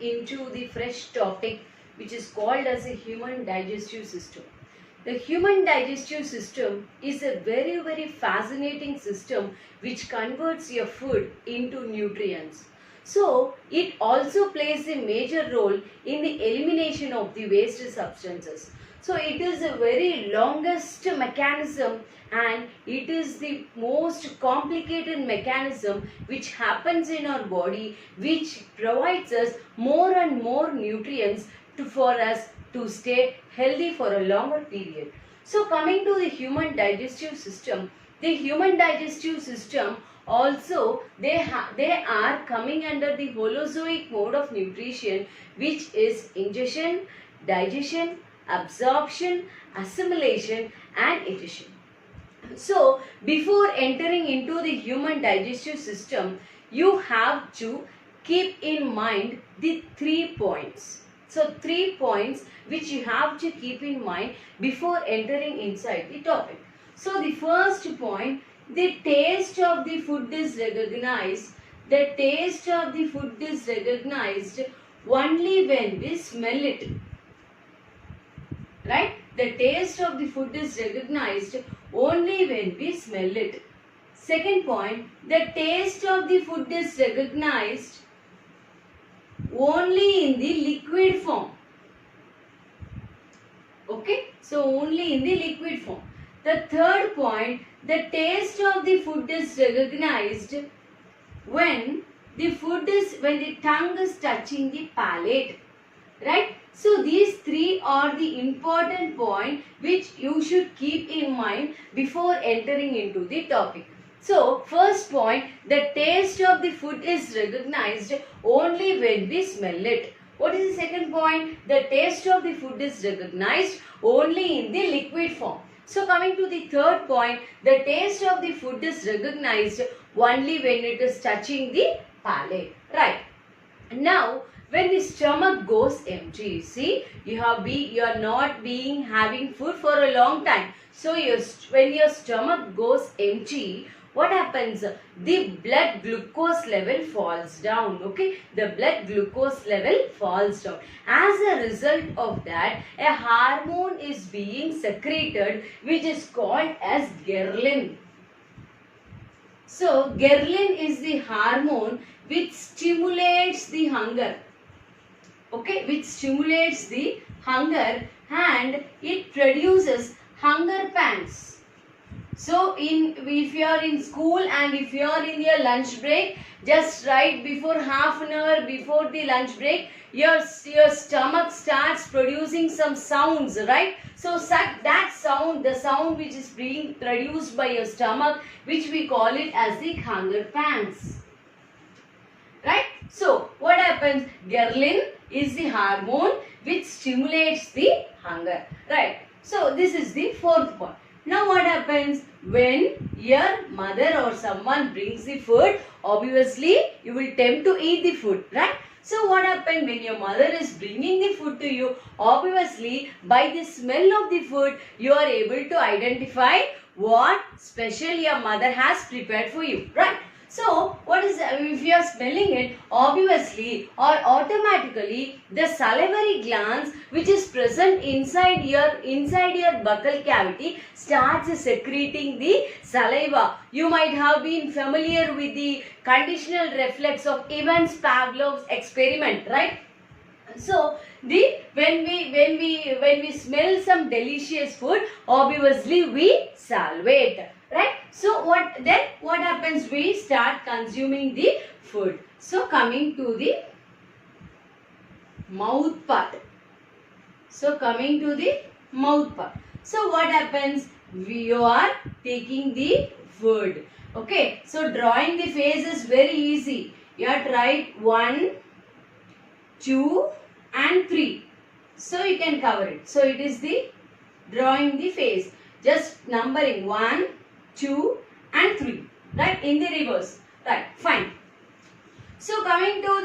into the fresh topic which is called as a human digestive system. The human digestive system is a very fascinating system which converts your food into nutrients. So it also plays a major role in the elimination of the waste substances. So it is a very longest mechanism and it is the most complicated mechanism which happens in our body, which provides us more and more nutrients for us to stay healthy for a longer period. So coming to the human digestive system, the human digestive system also they are coming under the holozoic mode of nutrition, which is ingestion, digestion, absorption, assimilation and egestion. So before entering into the human digestive system, you have to keep in mind the 3 points. So 3 points which you have to keep in mind before entering inside the topic. So the first point, the taste of the food is recognized. The taste of the food is recognized only when we smell it. Right? The taste of the food is recognized only when we smell it. Second point, the taste of the food is recognized only in the liquid form. Okay, so only in the liquid form. The third point, the taste of the food is recognized when the tongue is touching the palate. Right? So these 3 are the important points which you should keep in mind before entering into the topic. So first point, the taste of the food is recognized only when we smell it. What is the second point? The taste of the food is recognized only in the liquid form. So coming to the third point, the taste of the food is recognized only when it is touching the palate. Right. Now, when the stomach goes empty, see, you are not having food for a long time. So when your stomach goes empty, what happens? The blood glucose level falls down. Okay, the blood glucose level falls down. As a result of that, a hormone is being secreted which is called as ghrelin. So ghrelin is the hormone which stimulates the hunger. Okay, which stimulates the hunger and it produces hunger pangs. So if you are in school and if you are in your lunch break, just right before half an hour before the lunch break, your stomach starts producing some sounds, right? So that sound, the sound which is being produced by your stomach, which we call it as the hunger pangs. Right? So what happens? Ghrelin is the hormone which stimulates the hunger. Right? So this is the fourth point. Now what happens? When your mother or someone brings the food, obviously you will tempt to eat the food. Right? So what happens when your mother is bringing the food to you? Obviously by the smell of the food, you are able to identify what special your mother has prepared for you. Right? So, if you are smelling it, obviously or automatically the salivary glands which is present inside your buccal cavity starts secreting the saliva. You might have been familiar with the conditional reflex of Evans Pavlov's experiment, right? So when we smell some delicious food, obviously we salivate. Right? So what happens? We start consuming the food. So coming to the mouth part. So what happens? You are taking the food. Okay. So drawing the face is very easy. You have to write 1, 2 and 3. So you can cover it. So it is the drawing the face. Just numbering 1, 2 and 3, right, in the reverse. Right, fine. So coming to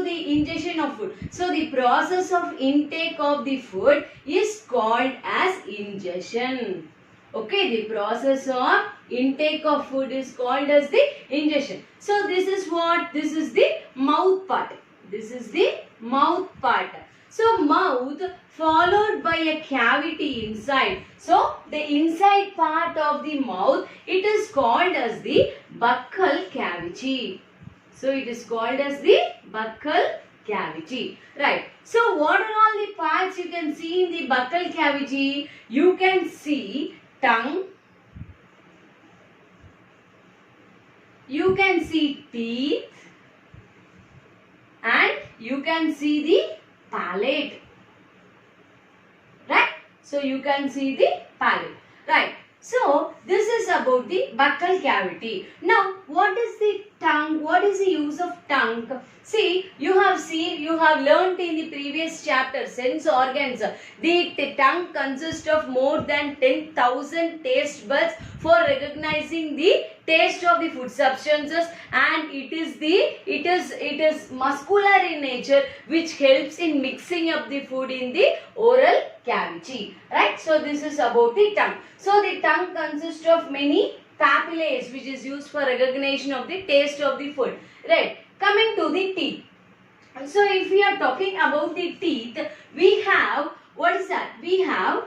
the ingestion of food. So the process of intake of the food is called as ingestion. Okay, the process of intake of food is called as the ingestion. So this is what? This is the mouth part. This is the mouth part. So mouth followed by a cavity inside. So the inside part of the mouth, it is called as the buccal cavity. So it is called as the buccal cavity. Right. So what are all the parts you can see in the buccal cavity? You can see tongue. You can see teeth. And you can see the palate. Right? So you can see the palate. Right. So this is about the buccal cavity. Now what is the tongue? What is the use of tongue? See, you have learnt in the previous chapter, sense organs. The tongue consists of more than 10,000 taste buds for recognizing the taste of the food substances, and it is muscular in nature, which helps in mixing up the food in the oral cavity. Right? So this is about the tongue. So the tongue consists of many papillae, which is used for recognition of the taste of the food. Right? Coming to the teeth. So if we are talking about the teeth, we have, what is that? We have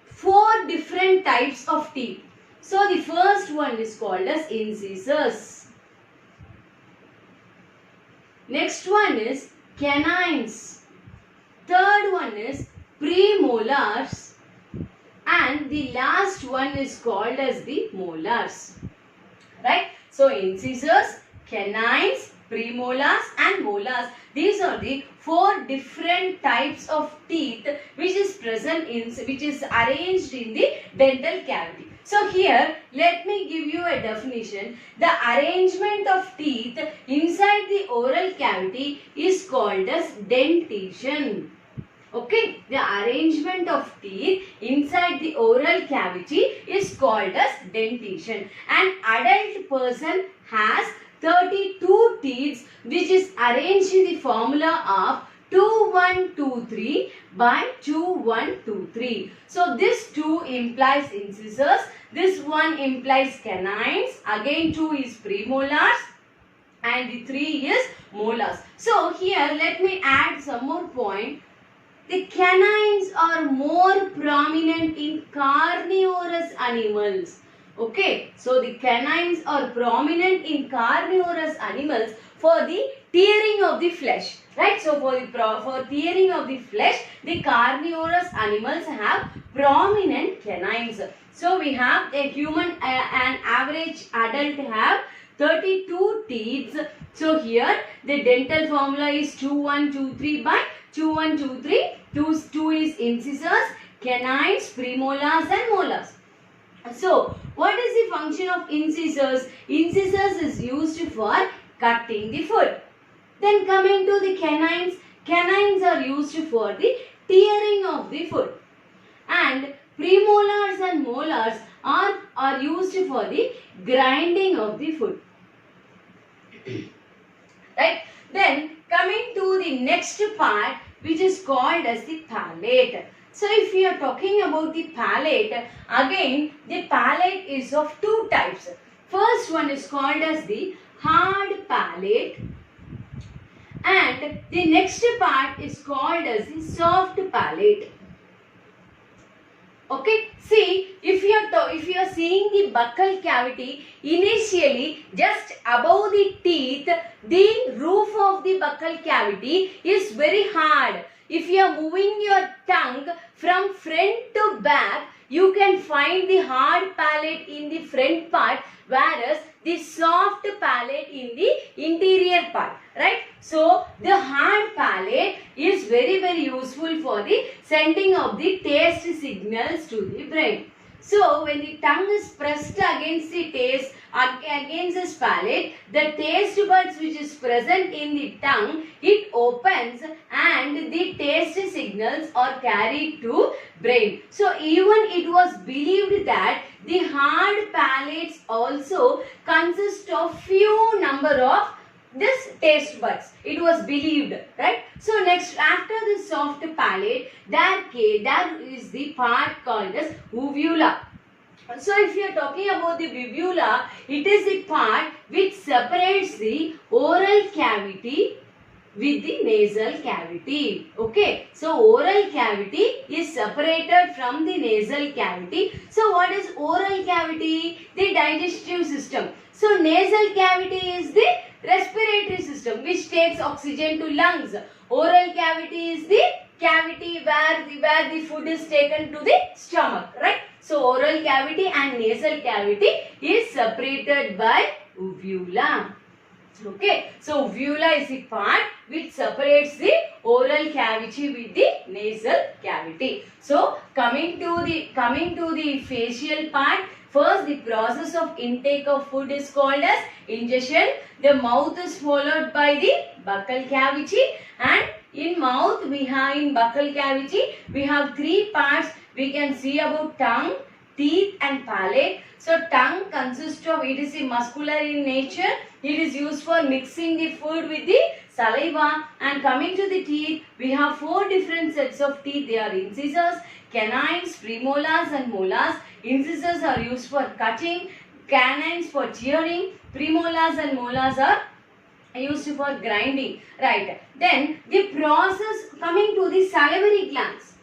4 different types of teeth. So the first one is called as incisors. Next one is canines. Third one is premolars. And the last one is called as the molars. Right? So incisors, canines, premolars and molars. These are the 4 different types of teeth which is arranged in the dental cavity. So here let me give you a definition. The arrangement of teeth inside the oral cavity is called as dentition. Okay, the arrangement of teeth inside the oral cavity is called as dentition. An adult person has 32 teeth which is arranged in the formula of 2123 by 2123. So this 2 implies incisors, this 1 implies canines, again 2 is premolars and the 3 is molars. So here let me add some more point. The canines are more prominent in carnivorous animals. Okay, so the canines are prominent in carnivorous animals for the tearing of the flesh. Right, so for tearing of the flesh, the carnivorous animals have prominent canines. So we have a human, an average adult have 32 teeth. So here the dental formula is 2123 by 2123. 2 is incisors, canines, premolars and molars. So what is the function of incisors? Incisors is used for cutting the food. Then coming to the canines, canines are used for the tearing of the food. And premolars and molars are used for the grinding of the food. Right? Then coming to the next part, which is called as the palate. So if we are talking about the palate, again the palate is of 2 types. First one is called as the hard palate and the next part is called as the soft palate. Okay, see, if you are seeing the buccal cavity, initially just above the teeth, the roof of the buccal cavity is very hard. If you are moving your tongue from front to back, you can find the hard palate in the front part, whereas the soft palate in the interior part. Right? So the hard palate is very useful for the sending of the taste signals to the brain. So when the tongue is pressed against the taste, against this palate, the taste buds which is present in the tongue, it opens and the taste signals are carried to brain. So even it was believed that the hard palates also consist of few number of this taste buds. It was believed, right? So next, after the soft palate, there is the part called as uvula. So if you are talking about the uvula, it is the part which separates the oral cavity with the nasal cavity. Okay, so oral cavity is separated from the nasal cavity. So what is oral cavity? The digestive system. So nasal cavity is the respiratory system which takes oxygen to lungs. Oral cavity is the cavity where the food is taken to the stomach, right? So oral cavity and nasal cavity is separated by uvula. Okay, so uvula is the part which separates the oral cavity with the nasal cavity. So coming to the facial part, first the process of intake of food is called as ingestion. The mouth is followed by the buccal cavity, and in mouth in buccal cavity we have three parts. We can see about tongue, teeth and palate. So tongue consists of, it is muscular in nature. It is used for mixing the food with the saliva. And coming to the teeth, we have four different sets of teeth. They are incisors, canines, premolars and molars. Incisors are used for cutting, canines for tearing, premolars and molars are used for grinding. Right. Then the process, coming to the salivary glands.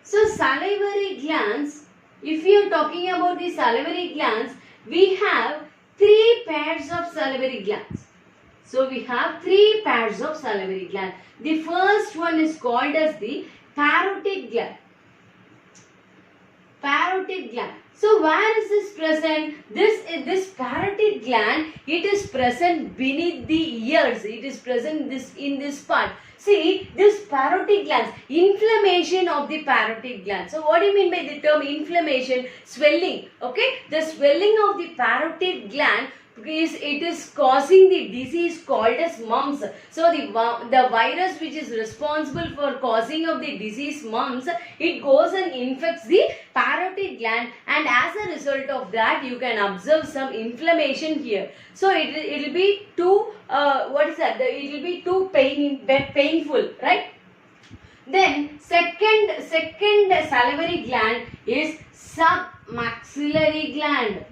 So salivary glands, if you are talking about the salivary glands, we have three pairs of salivary glands. So we have three pairs of salivary gland. The first one is called as the parotid gland. Parotid gland. So where is this present? This parotid gland, it is present beneath the ears. It is present in this part. See, this parotid glands, inflammation of the parotid gland. So what do you mean by the term inflammation? Swelling. Okay, the swelling of the parotid gland is causing the disease called as mumps. So the virus which is responsible for causing of the disease mumps, it goes and infects the parotid gland, and as a result of that you can observe some inflammation here. So it will be too it will be too painful, right? Then second salivary gland is submaxillary gland,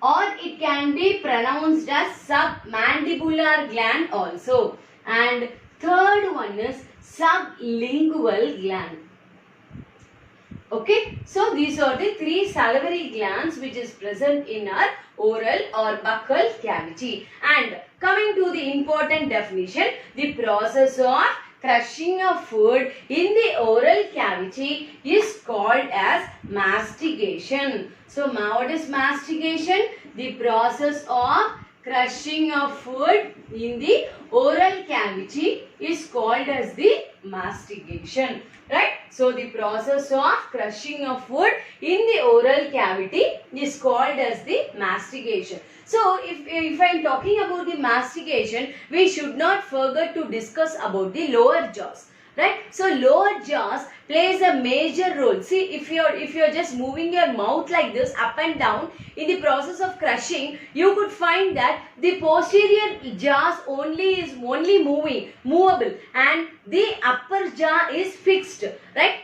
or it can be pronounced as submandibular gland also. And third one is sublingual gland. Okay, so these are the three salivary glands which is present in our oral or buccal cavity. And coming to the important definition, the process of crushing of food in the oral cavity is called as mastication. So what is mastication? The process of crushing of food in the oral cavity is called as the mastication, right? So the process of crushing of food in the oral cavity is called as the mastication. So if I am talking about the mastication, we should not forget to discuss about the lower jaws, right? So lower jaws plays a major role. See, if you're just moving your mouth like this up and down in the process of crushing, you could find that the posterior jaws is only movable, and the upper jaw is fixed, right?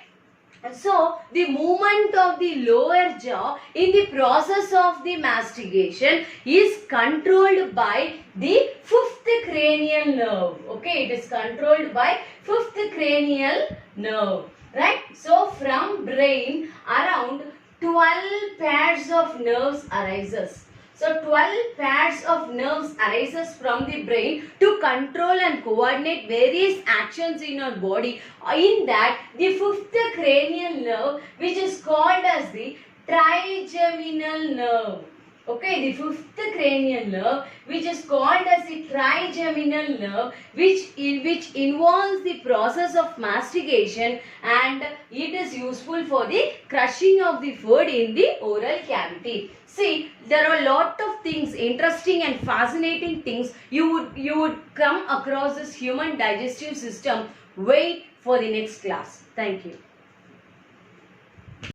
So the movement of the lower jaw in the process of the mastication is controlled by the fifth cranial nerve. Okay, it is controlled by fifth cranial nerve, right? So from brain, around 12 pairs of nerves arises. So 12 pairs of nerves arises from the brain to control and coordinate various actions in our body. In that, the fifth cranial nerve, which is called as the trigeminal nerve. Okay, the fifth cranial nerve, which is called as the trigeminal nerve, which involves the process of mastication, and it is useful for the crushing of the food in the oral cavity. See, there are a lot of things, interesting and fascinating things you would come across this human digestive system. Wait for the next class. Thank you.